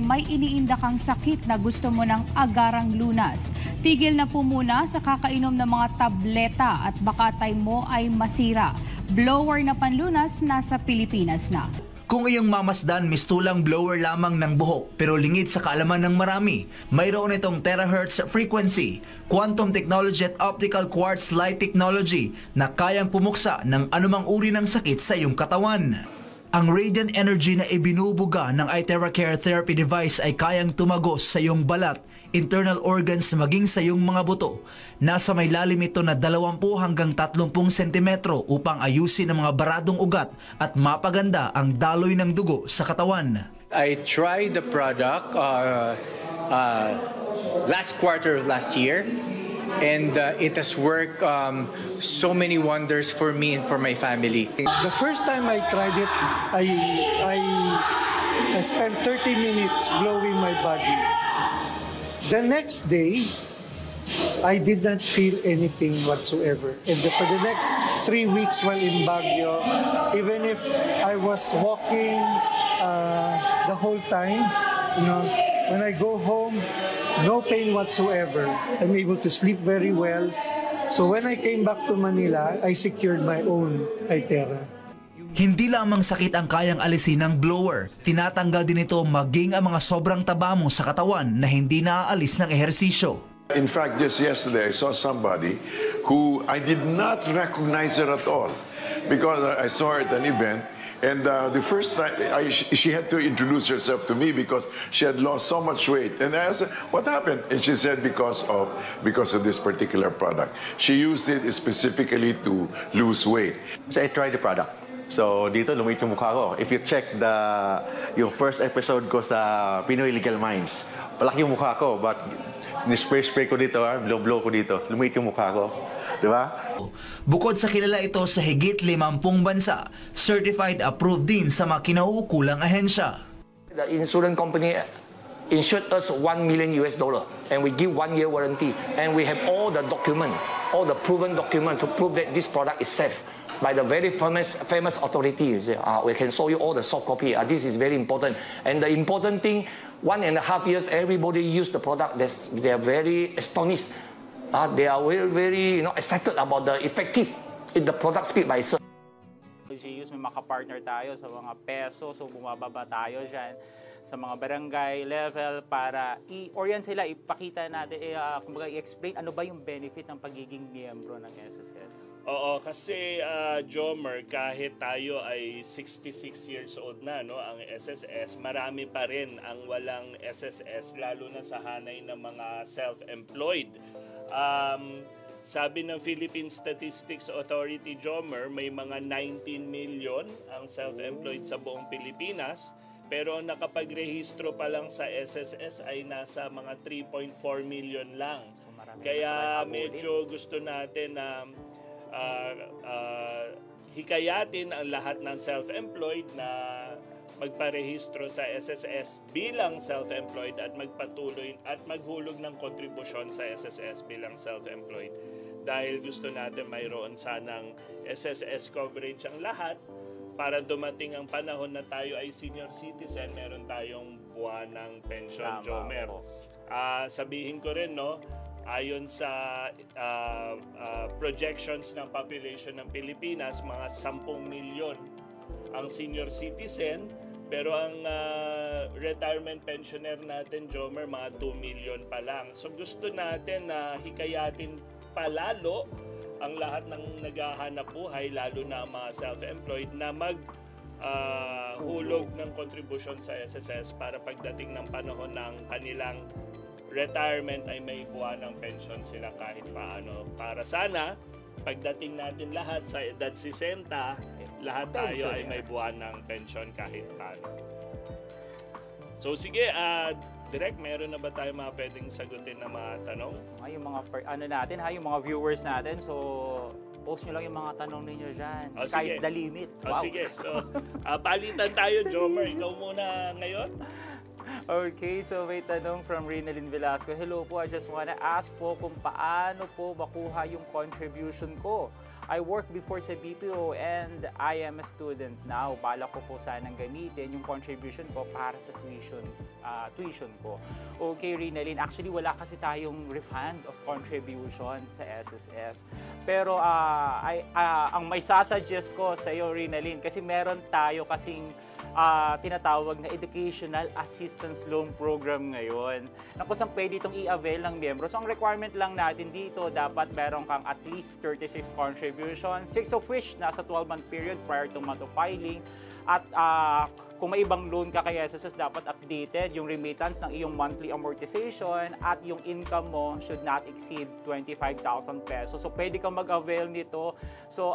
may iniinda kang sakit na gusto mo ng agarang lunas. Tigil na po muna sa kakainom ng mga tableta at baka time mo ay masira. Blower na panlunas nasa Pilipinas na. Kung iyong mamasdan, mistulang blower lamang ng buhok pero lingid sa kaalaman ng marami, mayroon itong terahertz frequency, quantum technology at optical quartz light technology na kayang pumuksa ng anumang uri ng sakit sa iyong katawan. Ang radiant energy na ibinubuga ng iTeracare therapy device ay kayang tumagos sa iyong balat, internal organs maging sa iyong mga buto. Nasa may lalim ito na 20 hanggang 30 sentimetro upang ayusin ang mga baradong ugat at mapaganda ang daloy ng dugo sa katawan. I tried the product last quarter of last year. And it has worked so many wonders for me and for my family. The first time I tried it, I spent 30 minutes blowing my body. The next day, I did not feel any pain whatsoever. And for the next 3 weeks while in Baguio, even if I was walking the whole time, when I go home, no pain whatsoever. I'm able to sleep very well. So when I came back to Manila, I secured my own iTera. Hindi lamang sakit ang kayang alisin ng blower, tinatanggal din ito maging ang mga sobrang taba mo sa katawan na hindi naaalis ng ehersisyo. In fact, just yesterday I saw somebody who I did not recognize her at all because I saw her at an event. And the first time, she had to introduce herself to me because she had lost so much weight. And I asked her, what happened? And she said because of this particular product. She used it specifically to lose weight. So I tried the product. So dito, lumit yung mukha ko. If you check yung first episode ko sa Pinoy Legal Minds, palaki yung mukha ko, but ni-spray ko dito, blow ko dito, lumit yung mukha ko. Diba? Bukod sa kilala ito sa higit 50 bansa, certified approved din sa mga kinauukulang ahensya. The insurance company insured us $1 million and we give 1 year warranty and we have all the proven document to prove that this product is safe by the very famous authority. We can show you all the soft copy. This is very important. And the important thing, 1.5 years everybody use the product. They are very astonished. They are very excited about the effective in the product speak by itself. May makapartner tayo sa mga peso, so bumababa tayo dyan sa mga barangay level para i-orient sila, ipakita natin, kumbaga i-explain ano ba yung benefit ng pagiging miyembro ng SSS. Oo, kasi Jomer, kahit tayo ay 66 years old na, no, ang SSS, marami pa rin ang walang SSS, lalo na sa hanay ng mga self-employed. Sabi ng Philippine Statistics Authority, Jomer, may mga 19 million ang self-employed sa buong Pilipinas, pero ang nakapagrehistro pa lang sa SSS ay nasa mga 3.4 million lang. So, kaya medyo gusto natin na hikayatin ang lahat ng self-employed na magparehistro sa SSS bilang self-employed at magpatuloy at maghulog ng kontribusyon sa SSS bilang self-employed. Dahil gusto natin mayroon sanang SSS coverage ang lahat para dumating ang panahon na tayo ay senior citizen, meron tayong buwan ng pension, Jomer. Sabihin ko rin, no, ayon sa projections ng population ng Pilipinas, mga 10 milyon ang senior citizen. Pero ang retirement pensioner natin, Jomer, mga 2 million pa lang. So gusto natin na hikayatin palalo ang lahat ng naghahanap buhay, lalo na ang mga self-employed, na hulog ng kontribusyon sa SSS para pagdating ng panahon ng kanilang retirement ay may buwan ng pension sila kahit paano. Para sana, pagdating natin lahat sa edad 60, lahat tayo ay may buwan ng pension kahit paano. So sige, Direk, meron na ba tayo mga pwedeng sagutin na mga tanong? Yung mga yung mga viewers natin, so post nyo lang yung mga tanong ninyo dyan. Sky's the limit. Wow. Sige, so palitan tayo, Jomer. Ikaw muna ngayon. Okay, so may tanong from Rinalyn Velasco. Hello po, I just wanna ask po kung paano po makuha yung contribution ko. I worked before sa BPO and I am a student now. Bala ko po sanang gamitin yung contribution ko para sa tuition ko. Okay, Rinalyn, actually wala kasi tayong refund of contribution sa SSS. Pero ang may sasuggest ko sa iyo, Rinalyn, kasi meron tayo kasing tinatawag na Educational Assistance Loan Program ngayon na kusang pwede itong i-avail ng miyembro. So ang requirement lang natin dito, dapat meron kang at least 36 contribution, 6 of which nasa 12-month period prior to month of filing. At kung may ibang loan ka kay SSS, dapat updated yung remittance ng iyong monthly amortization at yung income mo should not exceed 25,000 pesos. So pwede kang mag-avail nito. So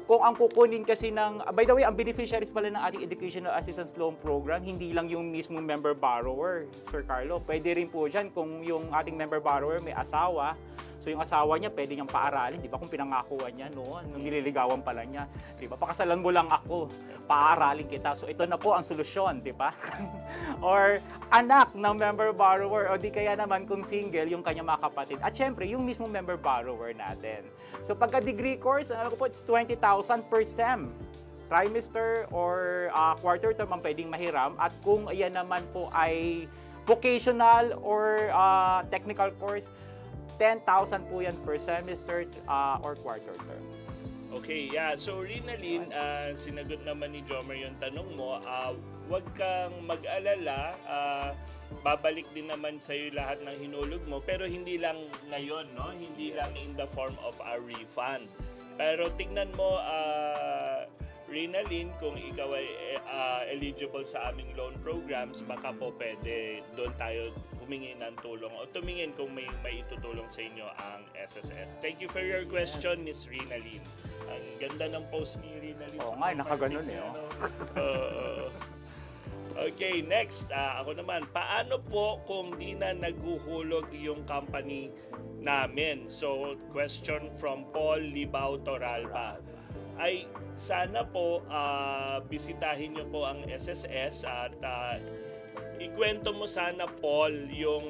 kung ang kukunin kasi ng, by the way, ang beneficiaries pala ng ating Educational Assistance Loan Program, hindi lang yung mismo member borrower, Sir Carlo. Pwede rin po dyan kung yung ating member borrower may asawa, so yung asawa niya pwede niyang paaralin, di ba? Kung pinangakuan niya noon, nung nililigawan pala niya, di ba? Pakasalan mo lang ako, paaralin kita. So ito na po ang solusyon, di ba? Or anak ng member borrower, o di kaya naman kung single, yung kanyang mga kapatid. At syempre, yung mismo member borrower natin. So pagka degree course, alam ko po, it's 20,000 per SEM. Trimester or quarter term ang pwedeng mahiram. At kung iyan naman po ay vocational or technical course, 10,000 po yan per semester or quarter term. Okay, yeah. So, Rinalyn, sinagot naman ni Jomer yung tanong mo. Huwag kang mag-alala. Babalik din naman sa'yo lahat ng hinulog mo. Pero hindi lang ngayon, no? Hindi lang in the form of a refund. Pero tignan mo, Rinalyn, kung ikaw ay eligible sa aming loan programs, baka po pwede doon tayo humingi ng tulong o tumingin kung may itutulong sa inyo ang SSS. Thank you for your question, Miss Rinalyn. Ang ganda ng post ni Rinalyn. Oo nga, nakaganon eh. Okay, next. Ako naman, paano po kung di na naghuhulog yung company namin? So, question from Paul Libao Toralba. Ay, sana po bisitahin nyo po ang SSS at ikwento mo sana, Paul, yung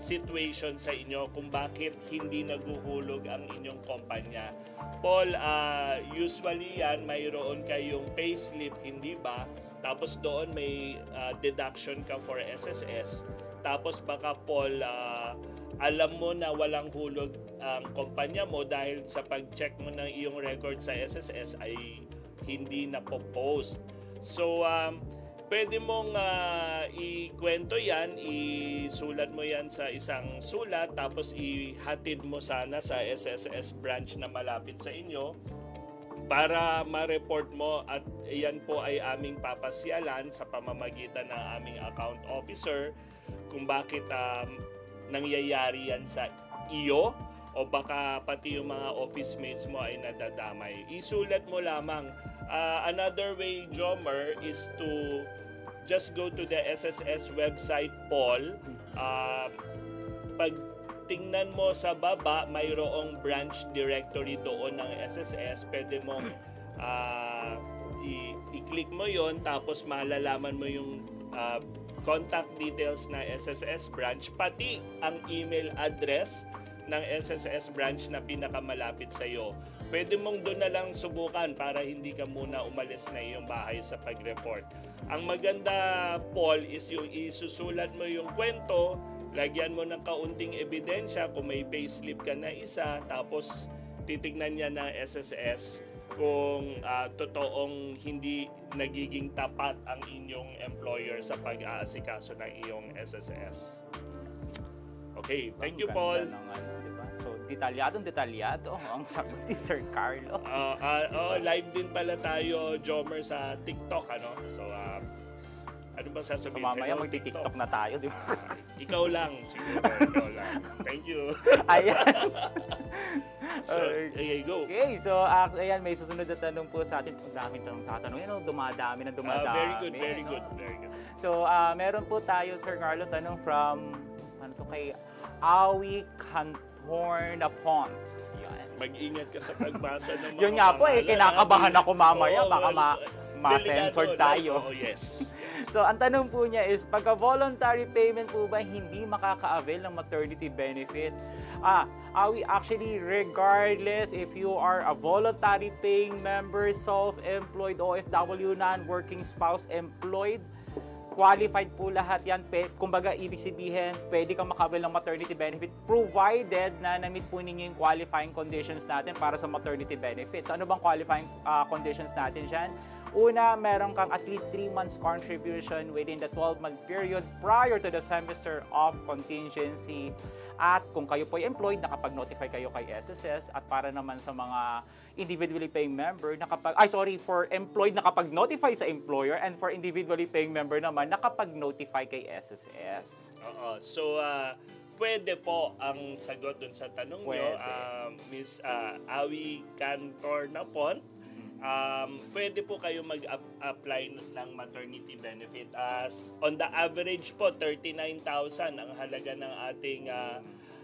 situation sa inyo kung bakit hindi naguhulog ang inyong kumpanya. Paul, usually yan, mayroon kayong payslip, hindi ba? Tapos doon may deduction ka for SSS. Tapos baka, Paul, alam mo na walang hulog ang kumpanya mo dahil sa pag-check mo ng iyong record sa SSS ay hindi na po-post. So, pwede mong ikwento yan, isulat mo yan sa isang sulat, tapos ihatid mo sana sa SSS branch na malapit sa inyo para ma-report mo at yan po ay aming papasyalan sa pamamagitan ng aming account officer kung bakit nangyayari yan sa iyo o baka pati yung mga office mates mo ay nadadamay. Isulat mo lamang. Another way, Jomer, is to just go to the SSS website, Paul. Pag tingnan mo sa baba, mayroong branch directory doon ng SSS. Pwede mong i-click mo yon, tapos malalaman mo yung contact details na SSS branch, pati ang email address ng SSS branch na pinakamalapit sa iyo. Pwede mong doon na lang subukan para hindi ka muna umalis na iyong bahay sa pag-report. Ang maganda, Paul, is yung isusulat mo yung kwento, lagyan mo ng kaunting ebidensya kung may payslip ka na isa, tapos titignan niya ng SSS kung totoong hindi nagiging tapat ang inyong employer sa pag-aasikaso ng iyong SSS. Okay, thank you, Paul. So, detalyado ang sagot ni Sir Carlo. Live din pala tayo, Jomer, sa TikTok, ano? So, ano ba sasabihin? So, mamaya magti-TikTok na tayo, di ba? Ikaw lang, siguro. Ikaw lang. Thank you. Ayan. So, okay, go. Okay, so, ayan, may susunod na tanong po sa atin. Ang daming tatanong. Yan, dumadami. Very good, very good, very good. So, meron po tayo, Sir Carlo, tanong from, kay Awi Cantorna Pont. Yan. Mag-ingat ka sa pagbasa ng mga yun nga po, kinakabahan ako mamaya. Baka Delikado, pa-censored tayo. Oh, yes. So, ang tanong po niya is, pagka voluntary payment po ba hindi makaka-avail ng maternity benefit? We actually, regardless if you are a voluntary paying member, self-employed, OFW, non-working spouse, employed, qualified po lahat yan. Kumbaga, ibig sabihin, pwede kang maka-avail ng maternity benefit provided na na-meet po ninyo yung qualifying conditions natin para sa maternity benefit. So, ano bang qualifying conditions natin dyan? Una, meron kang at least 3 months contribution within the 12-month period prior to the semester of contingency. At kung kayo po ay employed, nakapag-notify kayo kay SSS. At para naman sa mga individually paying member, for employed, nakapag-notify sa employer. And for individually paying member naman, nakapag-notify kay SSS. Oo. So, pwede po ang sagot dun sa tanong nyo, Miss Awi Cantor Napon. Pwede po kayo mag-apply ng maternity benefit. On the average po, 39,000 ang halaga ng ating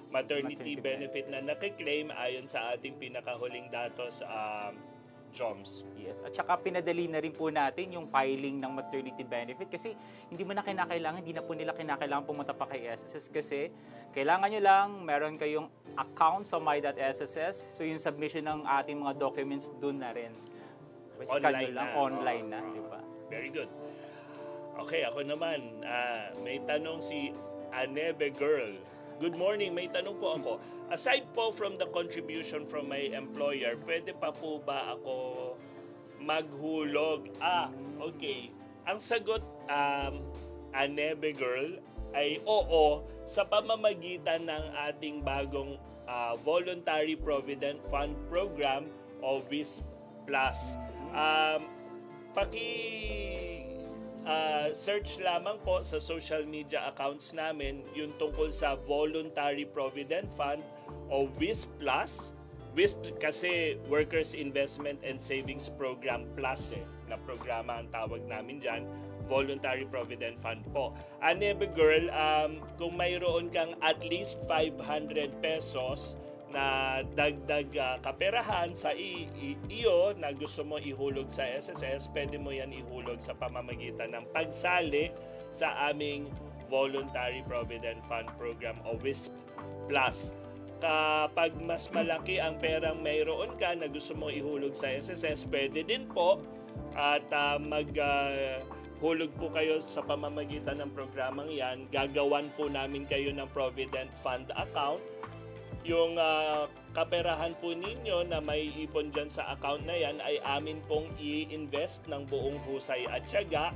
maternity benefit na nakiklaim ayon sa ating pinakahuling datos, JOMS. Yes. At saka pinadali na rin po natin yung filing ng maternity benefit kasi hindi na po nila kinakailangan pumunta pa kay SSS kasi kailangan nyo lang, meron kayong account sa my.sss, so yung submission ng ating mga documents dun na rin. Online na, di ba? Very good. Okay, ako naman. May tanong si Anebe Girl. Good morning, may tanong po ako. Aside po from the contribution from my employer, pwede pa po ba ako maghulog? Okay. Ang sagot, Anebe Girl, ay oo, sa pamamagitan ng ating bagong Voluntary Provident Fund Program o WISP Plus. Search lamang po sa social media accounts namin yung tungkol sa Voluntary Provident Fund o WISP Plus. WISP kasi Workers Investment and Savings Program Plus na programa ang tawag namin dyan. Voluntary Provident Fund po. Anebe Girl, kung mayroon kang at least 500 pesos na dagdag kaperahan sa iyo na gusto mo ihulog sa SSS, pwede mo yan ihulog sa pamamagitan ng pagsali sa aming Voluntary Provident Fund Program o WISP Plus. Kapag mas malaki ang perang mayroon ka na gusto mo ihulog sa SSS, pwede din po at hulog po kayo sa pamamagitan ng programang yan. Gagawan po namin kayo ng Provident Fund account. Yung kaperahan po ninyo na may ipon dyan sa account na yan ay amin pong i-invest ng buong husay at tiyaga.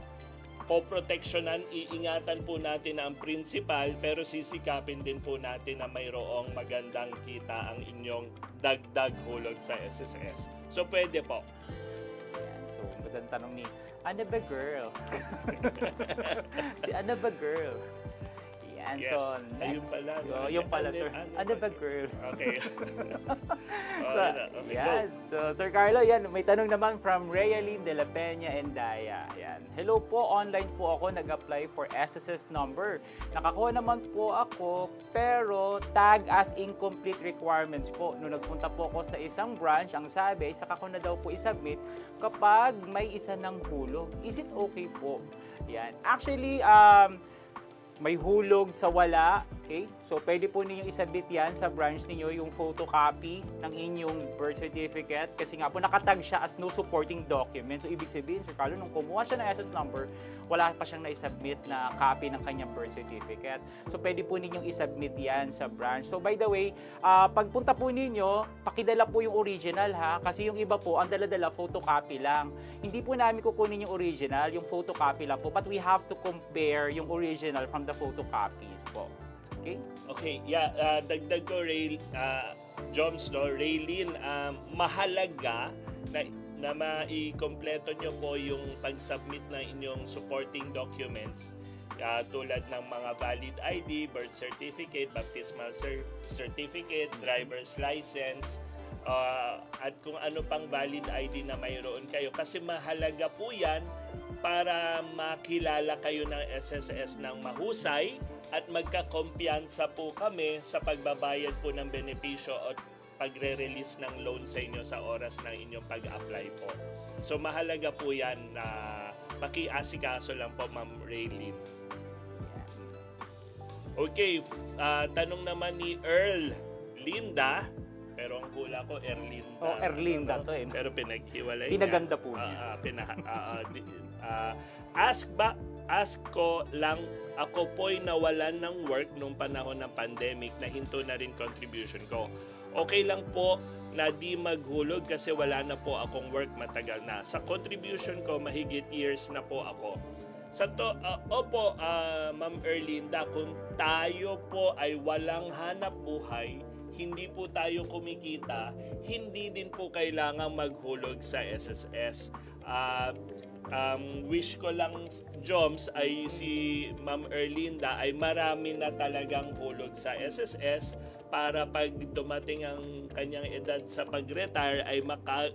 Poproteksyonan, iingatan po natin ang principal pero sisikapin din po natin na mayroong magandang kita ang inyong dagdag hulog sa SSS. So pwede po. So magandang tanong ni Anaba Girl. Si Anaba Girl. And yes. so, next. Yung pala, sir. Anaba Girl. Okay. So, Sir Carlo, may tanong naman from Realine de la Peña and Daya. Hello po, online po ako nag-apply for SSS number. Nakakuha naman po ako, pero tag as incomplete requirements po. Nung nagpunta po ako sa isang branch, ang sabi, saka ko na daw po isubmit kapag may isa ng hulog. Is it okay po? Actually, may hulog sa wala, okay? So, pwede po ninyong isubmit yan sa branch ninyo, yung photocopy ng inyong birth certificate. Kasi nga po, nakatag siya as no supporting document. So, ibig sabihin, Sir Carlo, nung kumuha siya ng SS number, wala pa siyang na-submit na copy ng kanyang birth certificate. So, pwede po ninyong isubmit yan sa branch. So, by the way, pagpunta po ninyo, pakidala po yung original, ha? Kasi yung iba po, ang dala-dala, photocopy lang. Hindi po namin kukunin yung original, yung photocopy lang po. But we have to compare yung original from the photocopies po. Okay? Okay, dagdag ko, Joms, Raylene, mahalaga na maikompleto nyo po yung pag-submit ng inyong supporting documents tulad ng mga valid ID, birth certificate, baptismal certificate, driver's license, at kung ano pang valid ID na mayroon kayo. Kasi mahalaga po yan para makilala kayo ng SSS ng mahusay at magkakumpiyansa po kami sa pagbabayad po ng benepisyo pagre-release ng loan sa inyo sa oras ng inyong pag-apply po. So mahalaga po yan na paki-asikaso lang po, Ma'am Raylene. Okay, tanong naman ni Earl Linda, pero ang hula ko Erlinda. Oh, Erlinda to eh. Pero pinaghiwalay Pinaganda po niya. Ask ko lang, ako po'y nawalan ng work nung panahon ng pandemic na hinto na rin contribution ko. Okay lang po na di maghulog kasi wala na po akong work matagal na. Sa contribution ko, mahigit years na po ako. Opo, Ma'am Erlinda, kung tayo po ay walang hanap buhay, hindi po tayo kumikita, hindi din po kailangan maghulog sa SSS. Wish ko lang, Joms, ay si Ma'am Erlinda ay marami na talagang hulog sa SSS para pag dumating ang kanyang edad sa pag-retire ay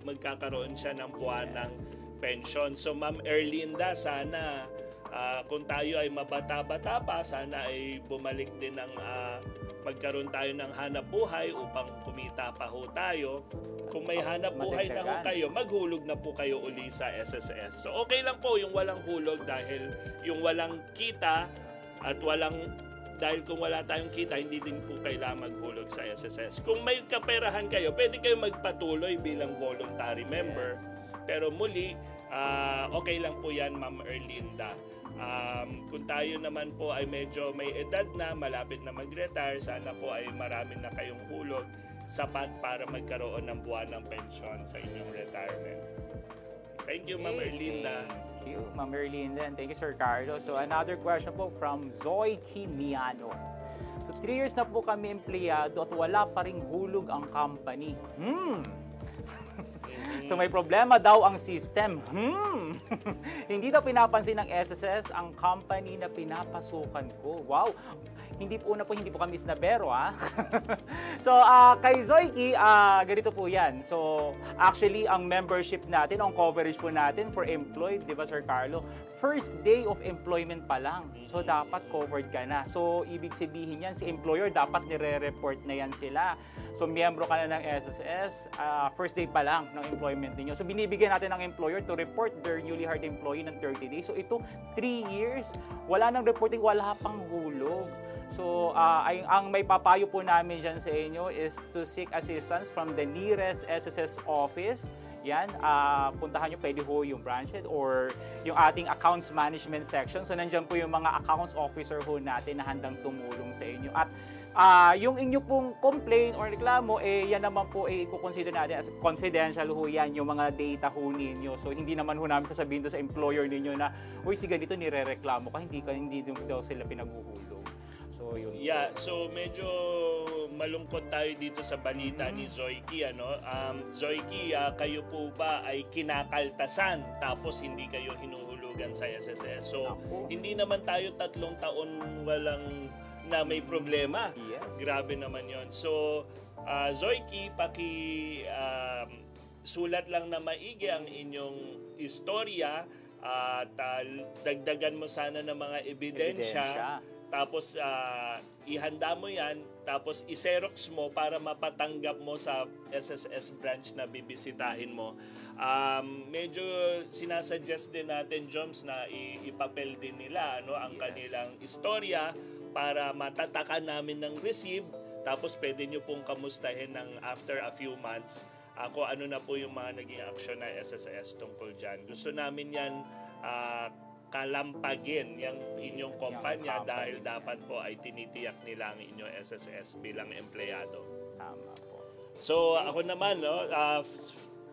magkakaroon siya ng buwanang pension. So Ma'am Erlinda, sana kung tayo ay mabata-bata pa, sana ay bumalik din ng magkaroon tayo ng hanap buhay upang kumita pa ho tayo. Kung may hanap buhay na ho kayo, maghulog na po kayo uli sa SSS. So okay lang po yung walang hulog dahil yung walang kita at dahil kung wala tayong kita, hindi din po kailangan maghulog sa SSS. Kung may kaperahan kayo, pwede kayo magpatuloy bilang voluntary member. Pero muli, okay lang po yan, Ma'am Erlinda. Kung tayo naman po ay medyo may edad na, malapit na mag-retire, sana po ay marami na kayong hulog sapat para magkaroon ng buwan ng pensyon sa inyong retirement. Thank you, Ma'am Erlinda. Thank you, Ma'am Erlinda, and thank you, Sir Carlo. So another question po from Zoe Kimiano. So 3 years na po kami empleyado at wala pa ring hulog ang company. So may problema daw ang system. Hindi daw pinapansin ng SSS ang company na pinapasukan ko. Wow! Hindi po kami isnabero, ha? So kay Zoyki, ganito po yan. So actually, ang membership natin, ang coverage po natin for employed, di ba Sir Carlo? First day of employment pa lang. So dapat covered ka na. So ibig sabihin yan, si employer dapat nire-report na yan sila. So miyembro ka na ng SSS, first day pa lang ng employment niyo. So binibigyan natin ng employer to report their newly hired employee ng 30 days. So ito, 3 years, wala nang reporting, wala pang hulog. So ang may papayo po namin dyan sa inyo is to seek assistance from the nearest SSS office. Yan, puntahan nyo, pwede ho yung branch head or yung ating accounts management section. So nandyan po yung mga accounts officer ho natin na handang tumulong sa inyo. At yung inyo pong complaint or reklamo, yan naman po i-consider natin as confidential ho yan, yung mga data ho ninyo. So hindi naman ho namin sasabihin sa employer ninyo na, uy, si ganito nire-reklamo ka, hindi daw sila pinaghuhulog. So yun. Yeah, so medyo malungkot tayo dito sa balita ni Zoyki, ano? Zoyki, kayo po ba ay kinakaltasan tapos hindi kayo hinuhulugan sa SSS? So hindi naman tayo 3 taon walang na may problema. Yes. Grabe naman yon. So Zoyki, sulat lang na maigi ang inyong istorya at dagdagan mo sana ng mga ebidensya. Tapos ihanda mo yan, tapos i-xerox mo para mapatanggap mo sa SSS branch na bibisitahin mo. Medyo sinasuggest din natin, Joms, na ipapel din nila ang kanilang istorya para matatakan namin ng receive. Tapos pwede nyo pong kamustahin ng after a few months kung ano na po yung mga naging aksyon na SSS tungkol dyan. Gusto namin yan kalampagin yung inyong kumpanya dahil dapat po ay tinitiyak nila ang inyong SSS bilang empleyado. Tama po. So ako naman,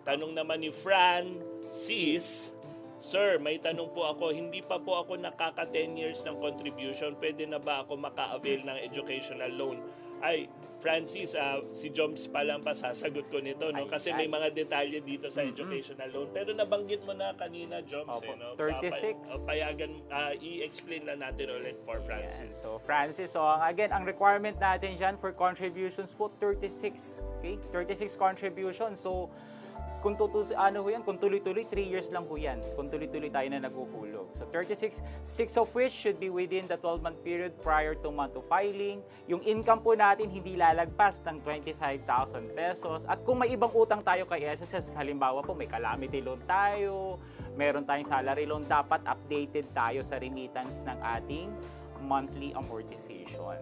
tanong naman ni Francis, Sir, may tanong po ako, hindi pa po ako nakaka 10 years ng contribution, pwede na ba ako maka-avail ng educational loan? Ay, Francis, si Joms pa lang sasagot ko nito, no? Kasi may mga detalye dito sa educational loan. Pero nabanggit mo na kanina, Joms, no? 36. Payagan, i-explain na natin ulit for Francis. Yes. So, Francis, again, ang requirement natin dyan for contributions po, 36. Okay? 36 contributions. So, kung tuloy-tuloy, 3 years lang po yan. Kung tuloy-tuloy tayo na naghuhulog. So 36, 6 of which should be within the 12-month period prior to month of filing. Yung income po natin hindi lalagpas ng 25,000 pesos. At kung may ibang utang tayo kay SSS, halimbawa po may calamity loan tayo, meron tayong salary loan, dapat updated tayo sa remittance ng ating monthly amortization.